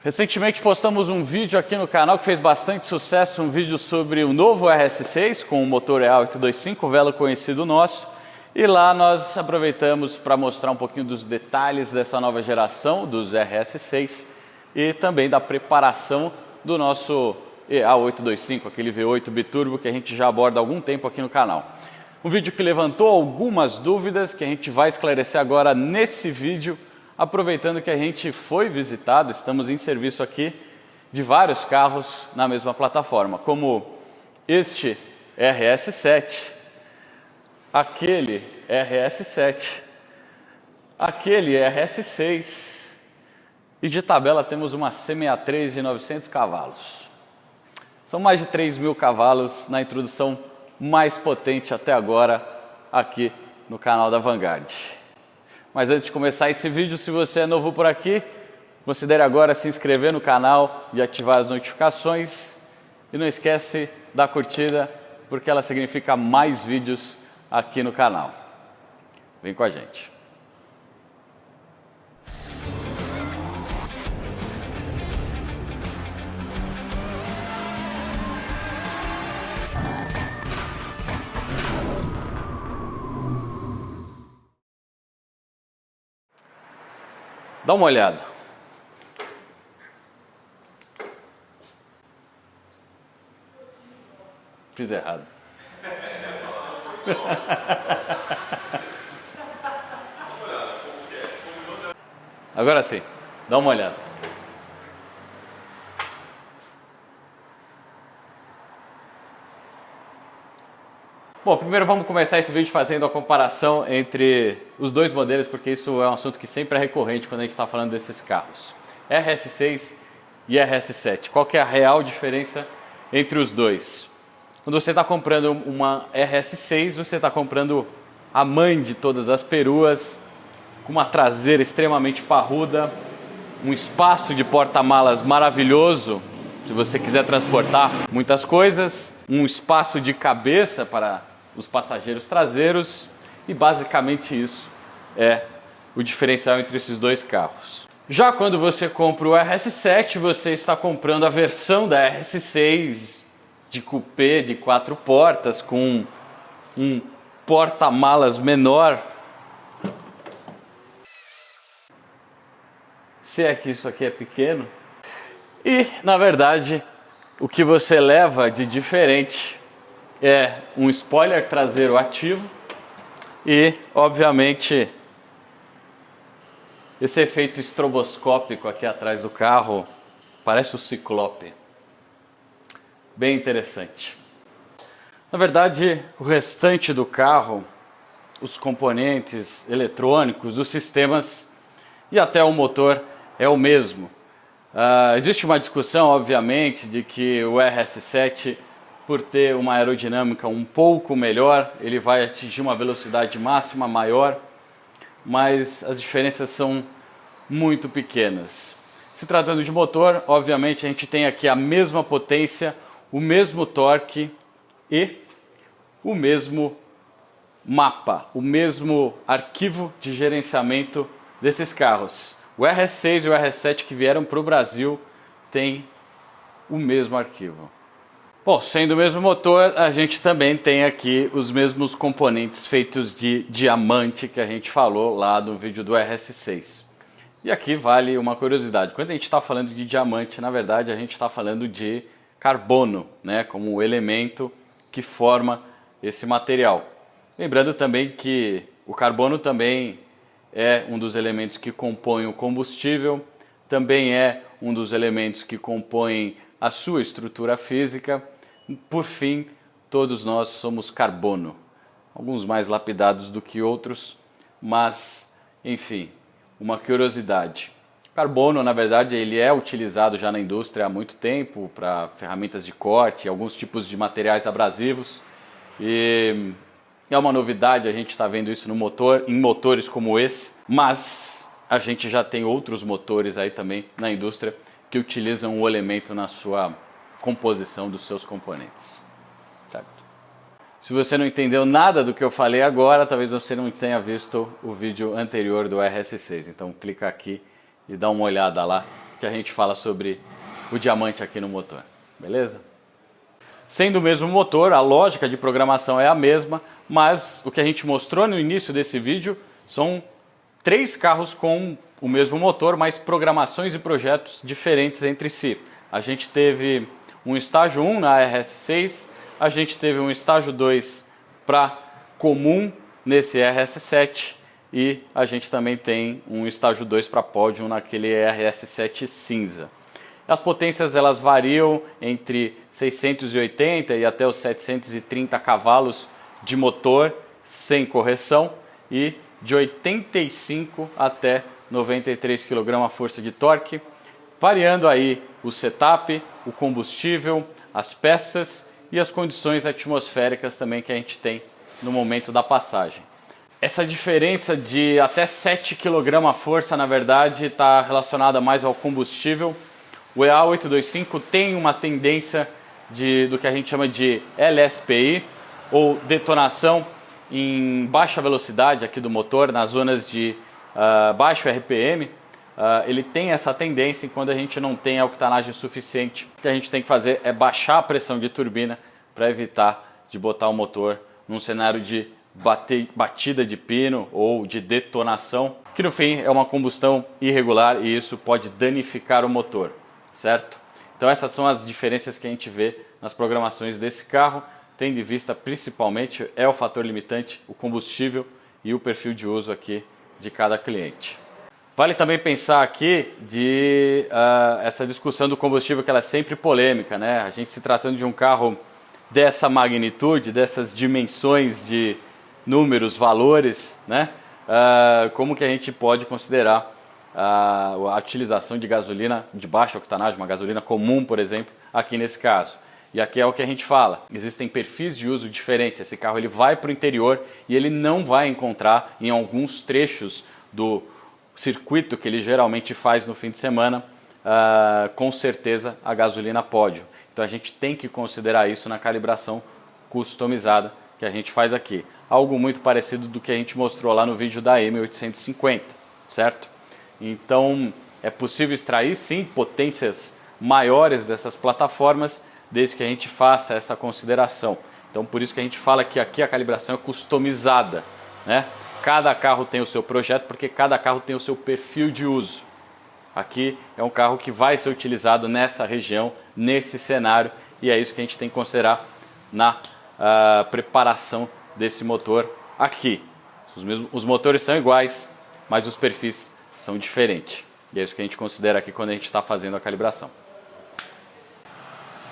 Recentemente postamos um vídeo aqui no canal que fez bastante sucesso, um vídeo sobre o novo RS6 com o motor E825, velo conhecido nosso. E lá nós aproveitamos para mostrar um pouquinho dos detalhes dessa nova geração dos RS6 e também da preparação do nosso EA825, aquele V8 biturbo que a gente já aborda há algum tempo aqui no canal. Um vídeo que levantou algumas dúvidas que a gente vai esclarecer agora nesse vídeo, aproveitando que a gente foi visitado, estamos em serviço aqui de vários carros na mesma plataforma, como este RS7, aquele RS7, aquele RS6 e de tabela temos uma C63 de 900 cavalos. São mais de 3.000 cavalos na introdução mais potente até agora aqui no canal da Vanguard. Mas antes de começar esse vídeo, se você é novo por aqui, considere agora se inscrever no canal e ativar as notificações. E não esquece da curtida, porque ela significa mais vídeos aqui no canal. Vem com a gente. Dá uma olhada. Fiz errado. Agora sim, dá uma olhada. Bom, primeiro vamos começar esse vídeo fazendo a comparação entre os dois modelos, porque isso é um assunto que sempre é recorrente quando a gente está falando desses carros. RS6 e RS7. Qual que é a real diferença entre os dois? Quando você está comprando uma RS6, você está comprando a mãe de todas as peruas, com uma traseira extremamente parruda, um espaço de porta-malas maravilhoso, se você quiser transportar muitas coisas, um espaço de cabeça para os passageiros traseiros e basicamente isso é o diferencial entre esses dois carros. Já quando você compra o RS7, você está comprando a versão da RS6 de coupé de 4 portas com um porta-malas menor. Se é que isso aqui é pequeno. E, na verdade, o que você leva de diferente é um spoiler traseiro ativo e, obviamente, esse efeito estroboscópico aqui atrás do carro parece o Ciclope. Bem interessante. Na verdade, o restante do carro, os componentes eletrônicos, os sistemas e até o motor é o mesmo. Existe uma discussão, obviamente, de que o RS7, por ter uma aerodinâmica um pouco melhor, ele vai atingir uma velocidade máxima maior, mas as diferenças são muito pequenas. Se tratando de motor, obviamente a gente tem aqui a mesma potência, o mesmo torque e o mesmo mapa, o mesmo arquivo de gerenciamento desses carros. O RS6 e o RS7 que vieram para o Brasil têm o mesmo arquivo. Bom, sendo o mesmo motor, a gente também tem aqui os mesmos componentes feitos de diamante que a gente falou lá no vídeo do RS6. E aqui vale uma curiosidade. Quando a gente está falando de diamante, na verdade a gente está falando de carbono, né, como o elemento que forma esse material. Lembrando também que o carbono também é um dos elementos que compõem o combustível, também é um dos elementos que compõem a sua estrutura física. Por fim, todos nós somos carbono, alguns mais lapidados do que outros, mas, enfim, uma curiosidade. Carbono, na verdade, ele é utilizado já na indústria há muito tempo para ferramentas de corte, alguns tipos de materiais abrasivos, e é uma novidade, a gente está vendo isso no motor, em motores como esse, mas a gente já tem outros motores aí também na indústria que utilizam o elemento na sua composição dos seus componentes. Certo? Se você não entendeu nada do que eu falei agora, talvez você não tenha visto o vídeo anterior do RS6. Então clica aqui e dá uma olhada lá que a gente fala sobre o diamante aqui no motor, beleza? Sendo o mesmo motor, a lógica de programação é a mesma, mas o que a gente mostrou no início desse vídeo são 3 carros com o mesmo motor, mas programações e projetos diferentes entre si. A gente teve um estágio 1 na RS6, a gente teve um estágio 2 para comum nesse RS7 e a gente também tem um estágio 2 para pódio naquele RS7 cinza. As potências elas variam entre 680 e até os 730 cavalos de motor sem correção e de 85 até 93 kgf de torque, variando aí o setup, o combustível, as peças e as condições atmosféricas também que a gente tem no momento da passagem. Essa diferença de até 7 kgf, na verdade, está relacionada mais ao combustível. O EA825 tem uma tendência do que a gente chama de LSPI, ou detonação em baixa velocidade aqui do motor, nas zonas de baixo RPM. Ele tem essa tendência e quando a gente não tem a octanagem suficiente, o que a gente tem que fazer é baixar a pressão de turbina para evitar de botar o motor num cenário de batida de pino ou de detonação, que no fim é uma combustão irregular e isso pode danificar o motor, certo? Então essas são as diferenças que a gente vê nas programações desse carro, tendo em vista principalmente o fator limitante, o combustível e o perfil de uso aqui de cada cliente. Vale também pensar aqui essa discussão do combustível, que ela é sempre polêmica, né? A gente se tratando de um carro dessa magnitude, dessas dimensões de números, valores, né? Como que a gente pode considerar a utilização de gasolina de baixa octanagem, uma gasolina comum, por exemplo, aqui nesse caso. E aqui é o que a gente fala, existem perfis de uso diferentes. Esse carro ele vai para o interior e ele não vai encontrar em alguns trechos do circuito que ele geralmente faz no fim de semana, com certeza a gasolina pódio. Então a gente tem que considerar isso na calibração customizada que a gente faz aqui. Algo muito parecido do que a gente mostrou lá no vídeo da M850, certo? Então é possível extrair sim potências maiores dessas plataformas, desde que a gente faça essa consideração. Então por isso que a gente fala que aqui a calibração é customizada, né? Cada carro tem o seu projeto, porque cada carro tem o seu perfil de uso. Aqui é um carro que vai ser utilizado nessa região, nesse cenário, e é isso que a gente tem que considerar na preparação desse motor aqui. Os motores são iguais, mas os perfis são diferentes. E é isso que a gente considera aqui quando a gente está fazendo a calibração.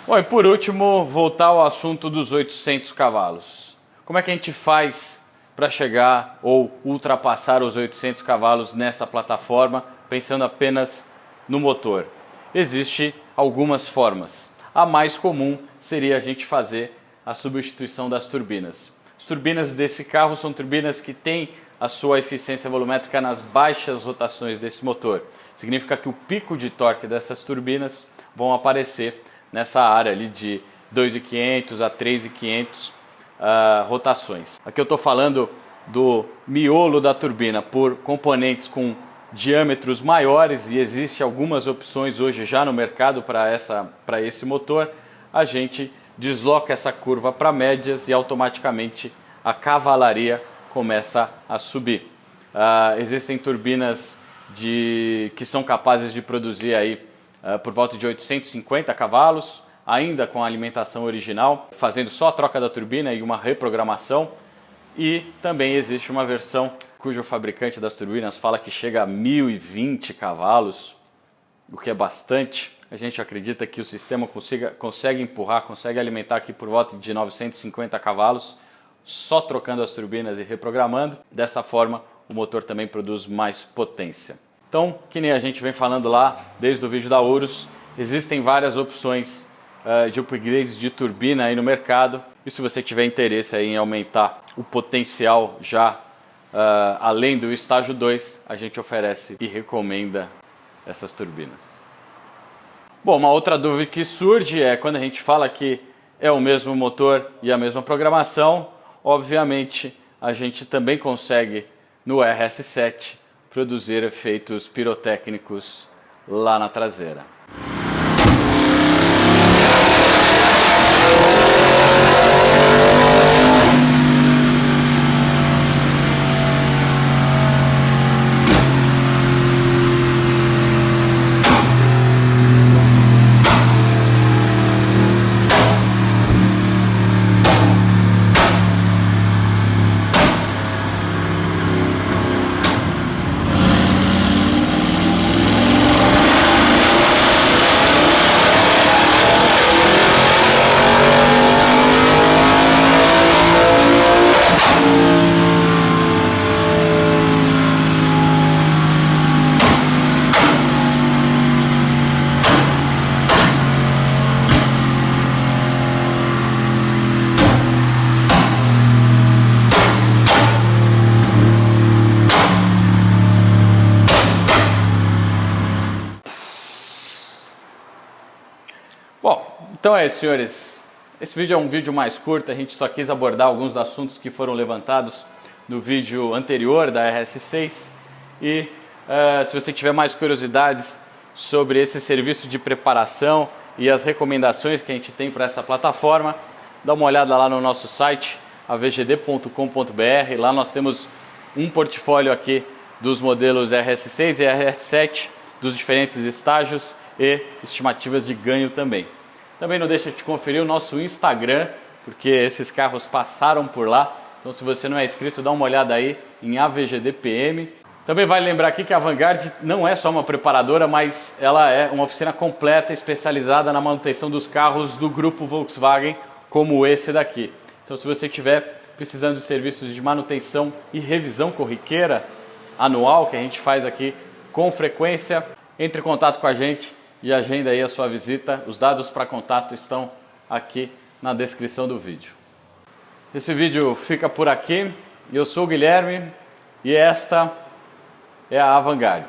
Bom, e por último, voltar ao assunto dos 800 cavalos. Como é que a gente faz para chegar ou ultrapassar os 800 cavalos nessa plataforma, pensando apenas no motor? Existem algumas formas. A mais comum seria a gente fazer a substituição das turbinas. As turbinas desse carro são turbinas que têm a sua eficiência volumétrica nas baixas rotações desse motor. Significa que o pico de torque dessas turbinas vão aparecer nessa área ali de 2.500 a 3.500 rotações. Aqui eu estou falando do miolo da turbina por componentes com diâmetros maiores e existem algumas opções hoje já no mercado para esse motor. A gente desloca essa curva para médias e automaticamente a cavalaria começa a subir. Existem turbinas que são capazes de produzir aí por volta de 850 cavalos, ainda com a alimentação original, fazendo só a troca da turbina e uma reprogramação. E também existe uma versão cujo fabricante das turbinas fala que chega a 1020 cavalos, o que é bastante. A gente acredita que o sistema consegue empurrar, consegue alimentar aqui por volta de 950 cavalos, só trocando as turbinas e reprogramando. Dessa forma, o motor também produz mais potência. Então, que nem a gente vem falando lá desde o vídeo da Urus, existem várias opções de upgrades de turbina aí no mercado. E se você tiver interesse aí em aumentar o potencial já além do estágio 2, a gente oferece e recomenda essas turbinas. Bom, uma outra dúvida que surge é quando a gente fala que é o mesmo motor e a mesma programação, obviamente a gente também consegue no RS7 produzir efeitos pirotécnicos lá na traseira. Bom, então é isso, senhores. Esse vídeo é um vídeo mais curto, a gente só quis abordar alguns dos assuntos que foram levantados no vídeo anterior da RS6 e se você tiver mais curiosidades sobre esse serviço de preparação e as recomendações que a gente tem para essa plataforma, dá uma olhada lá no nosso site, avgd.com.br. Lá nós temos um portfólio aqui dos modelos RS6 e RS7, dos diferentes estágios e estimativas de ganho também. Também não deixa de conferir o nosso Instagram, porque esses carros passaram por lá. Então, se você não é inscrito, dá uma olhada aí em AVGDPM. Também vale lembrar aqui que a Vanguard não é só uma preparadora, mas ela é uma oficina completa especializada na manutenção dos carros do grupo Volkswagen, como esse daqui. Então, se você estiver precisando de serviços de manutenção e revisão corriqueira anual, que a gente faz aqui com frequência, entre em contato com a gente e agenda aí a sua visita. Os dados para contato estão aqui na descrição do vídeo. Esse vídeo fica por aqui. Eu sou o Guilherme e esta é a Vanguard.